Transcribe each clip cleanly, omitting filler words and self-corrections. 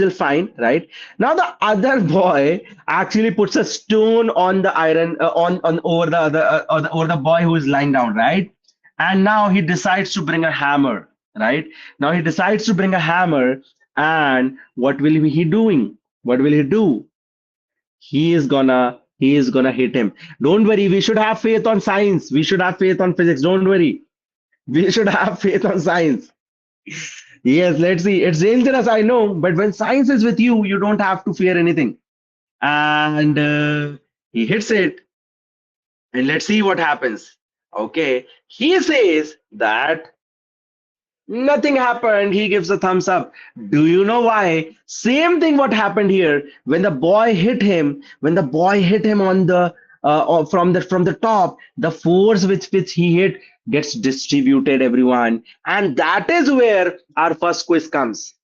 still fine, right? Now the other boy actually puts a stone on the iron on over the other over the boy who is lying down, right? And now he decides to bring a hammer, right? Now he decides to bring a hammer, and what will he doing? What will he do? He is gonna hit him. Don't worry, we should have faith on science. We should have faith on physics. Don't worry. We should have faith on science. Yes, let's see. It's dangerous, I know, but when science is with you, you don't have to fear anything. And he hits it, and let's see what happens. Okay, he says that nothing happened. He gives a thumbs up. Do you know why? Same thing what happened here when the boy hit him. When the boy hit him on the from the top, the force which he hit gets distributed, everyone. And that is where our first quiz comes.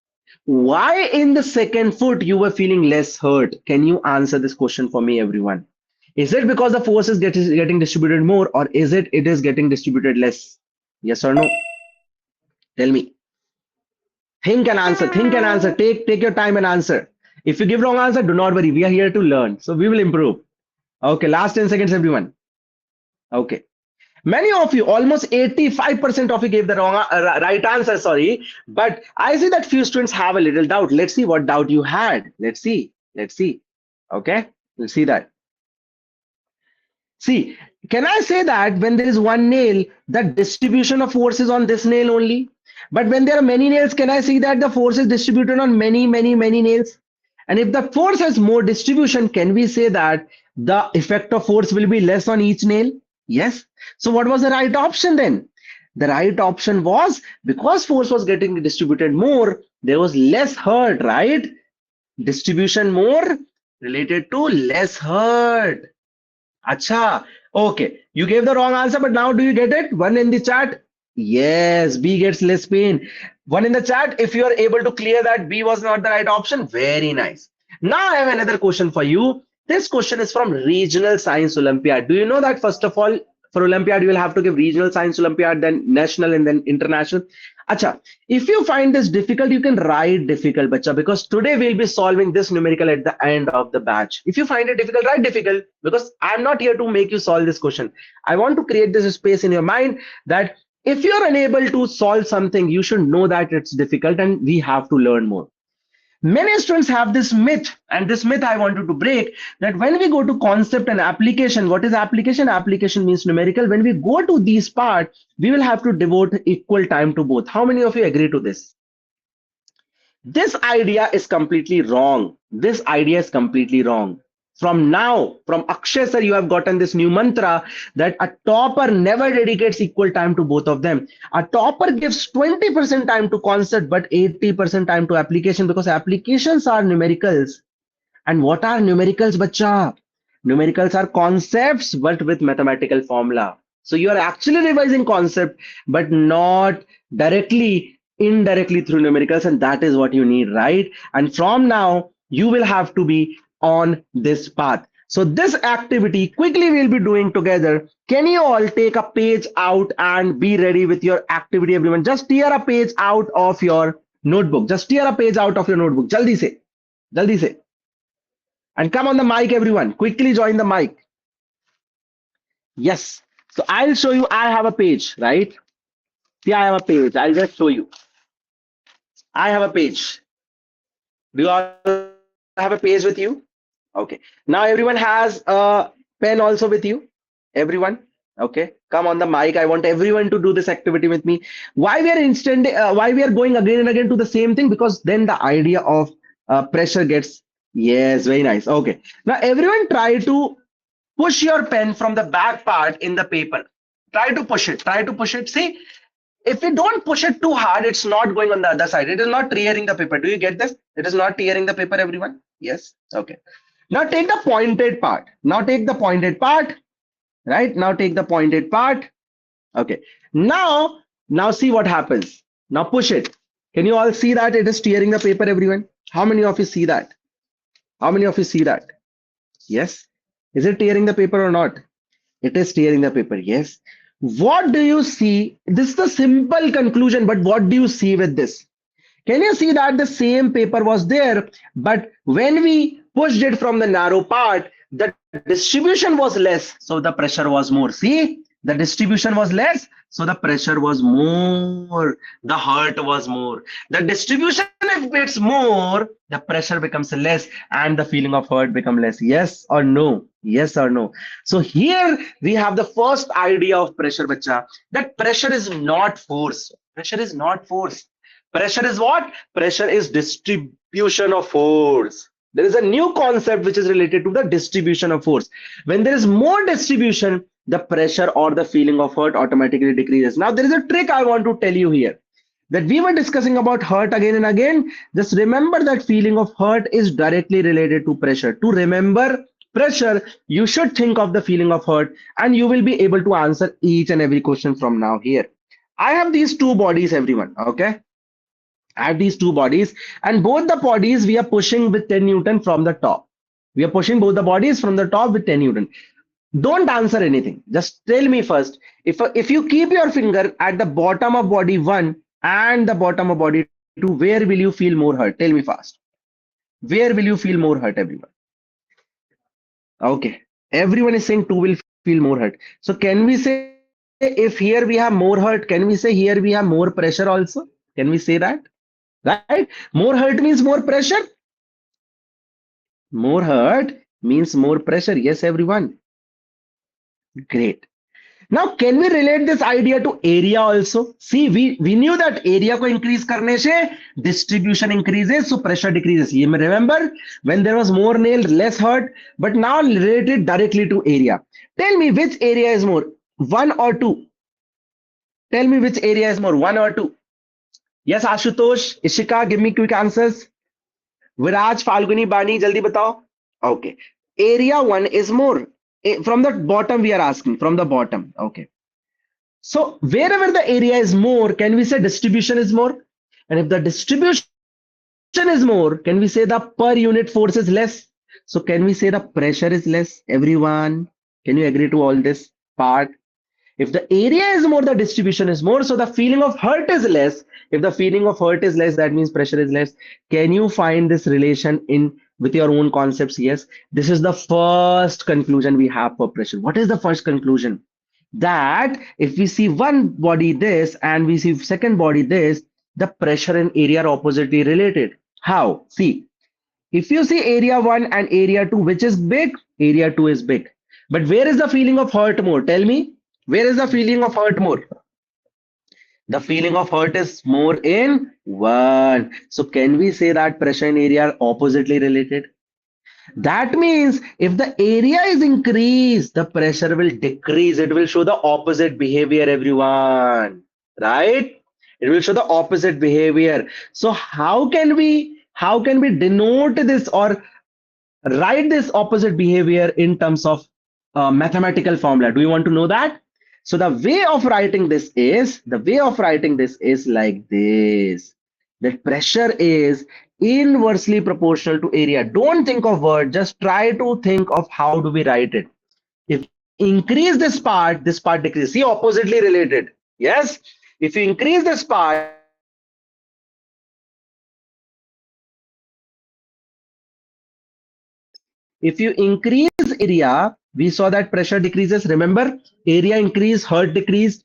Why in the second foot you were feeling less hurt? Can you answer this question for me, everyone? Is it because the force is getting distributed more, or is it is getting distributed less? Yes or no? Tell me. Think and answer. Think and answer. Take your time and answer. If you give wrong answer, do not worry. We are here to learn, so we will improve. Okay, last 10 seconds, everyone. Okay. Many of you, almost 85% of you gave the wrong right answer, sorry. But I see that few students have a little doubt. Let's see what doubt you had. Let's see. Let's see. Okay, we'll see that. See, can I say that when there is one nail, the distribution of force is on this nail only? But when there are many nails, can I see that the force is distributed on many nails? And if the force has more distribution, can we say that the effect of force will be less on each nail? Yes. So what was the right option then? The right option was, because force was getting distributed more, there was less hurt, right? Distribution more related to less hurt. Acha. Okay. You gave the wrong answer, but now do you get it? One in the chat. Yes, B gets less pain. One in the chat. If you are able to clear that B was not the right option, very nice. Now I have another question for you. This question is from Regional Science Olympiad. Do you know that first of all, for Olympiad, you will have to give Regional Science Olympiad, then National, and then International. Acha, if you find this difficult, you can write difficult, bacha, because today we'll be solving this numerical at the end of the batch. If you find it difficult, write difficult, because I'm not here to make you solve this question. I want to create this space in your mind that if you're unable to solve something, you should know that it's difficult and we have to learn more. Many students have this myth, and this myth I wanted to break, that when we go to concept and application, what is application? Application means numerical. When we go to these parts, we will have to devote equal time to both. How many of you agree to this? This idea is completely wrong. This idea is completely wrong. From now, from Akshay sir, you have gotten this new mantra that a topper never dedicates equal time to both of them. A topper gives 20% time to concept, but 80% time to application, because applications are numericals. And what are numericals, bacha? Numericals are concepts, but with mathematical formula. So you are actually revising concept, but not directly, indirectly through numericals. And that is what you need, right? And from now, you will have to be on this path. So this activity quickly we'll be doing together. Can you all take a page out and be ready with your activity, everyone? Just tear a page out of your notebook. Just tear a page out of your notebook. Jaldi se. Jaldi se. And come on the mic, everyone. Quickly join the mic. Yes. So I'll show you. I have a page, right? See, I have a page. I'll just show you. I have a page. Do you all have a page with you? Okay. Now everyone has a pen also with you. Everyone. Okay. Come on the mic. I want everyone to do this activity with me. Why we are going again and again to the same thing? Because then the idea of pressure gets. Yes, very nice. Okay. Now everyone try to push your pen from the back part in the paper. Try to push it. Try to push it. See, if you don't push it too hard, it's not going on the other side. It is not tearing the paper. Do you get this? It is not tearing the paper, everyone. Yes. Okay. Now take the pointed part. Now take the pointed part. Right? Now take the pointed part. Okay. Now see what happens. Now push it. Can you all see that it is tearing the paper, everyone? How many of you see that? How many of you see that? Yes. Is it tearing the paper or not? It is tearing the paper. Yes. What do you see? This is the simple conclusion, but what do you see with this? Can you see that the same paper was there, but when we pushed it from the narrow part, the distribution was less, so the pressure was more. See, the distribution was less, so the pressure was more, the hurt was more. The distribution, if it's more, the pressure becomes less and the feeling of hurt become less. Yes or no? Yes or no? So here we have the first idea of pressure, bacha, that pressure is not force. Pressure is not force. Pressure is what? Pressure is distribution of force. There is a new concept which is related to the distribution of force. When there is more distribution, the pressure or the feeling of hurt automatically decreases. Now, there is a trick I want to tell you here, that we were discussing about hurt again and again. Just remember that feeling of hurt is directly related to pressure. To remember pressure, you should think of the feeling of hurt and you will be able to answer each and every question from now here. I have these two bodies, everyone. Okay. I have these two bodies, and both the bodies we are pushing with 10 Newton from the top. We are pushing both the bodies from the top with 10 Newton. Don't answer anything. Just tell me first. If you keep your finger at the bottom of body 1 and the bottom of body 2, where will you feel more hurt? Tell me fast. Where will you feel more hurt, everyone? Okay. Everyone is saying 2 will feel more hurt. So can we say if here we have more hurt, can we say here we have more pressure also? Can we say that? Right? More hurt means more pressure. More hurt means more pressure. Yes, everyone. Great. Now, can we relate this idea to area also? See, we knew that area ko increase karne se distribution increases, so pressure decreases. You may remember when there was more nail, less hurt, but now related directly to area. Tell me which area is more, 1 or 2? Tell me which area is more, 1 or 2? Yes, Ashutosh, Ishika, give me quick answers. Viraj, Falguni, Bani, jaldi batao. Okay. Area 1 is more. From the bottom, we are asking. From the bottom. Okay. So wherever the area is more, can we say distribution is more? And if the distribution is more, can we say the per unit force is less? So can we say the pressure is less? Everyone, can you agree to all this part? If the area is more, the distribution is more. So the feeling of hurt is less. If the feeling of hurt is less, that means pressure is less. Can you find this relation in with your own concepts? Yes. This is the first conclusion we have for pressure. What is the first conclusion? That if we see one body this and we see second body this, the pressure and area are oppositely related. How? See, if you see area 1 and area 2, which is big? Area 2 is big. But where is the feeling of hurt more? Tell me. Where is the feeling of hurt more? The feeling of hurt is more in 1. So can we say that pressure and area are oppositely related? That means if the area is increased, the pressure will decrease. It will show the opposite behavior, everyone. Right? It will show the opposite behavior. So how can we denote this or write this opposite behavior in terms of mathematical formula? Do you want to know that? So the way of writing this is like this. That pressure is inversely proportional to area. Don't think of word, just try to think of how do we write it. If increase this part decrease. See, oppositely related. Yes. If you increase this part, if you increase area, we saw that pressure decreases. Remember, area increase, hurt decreased.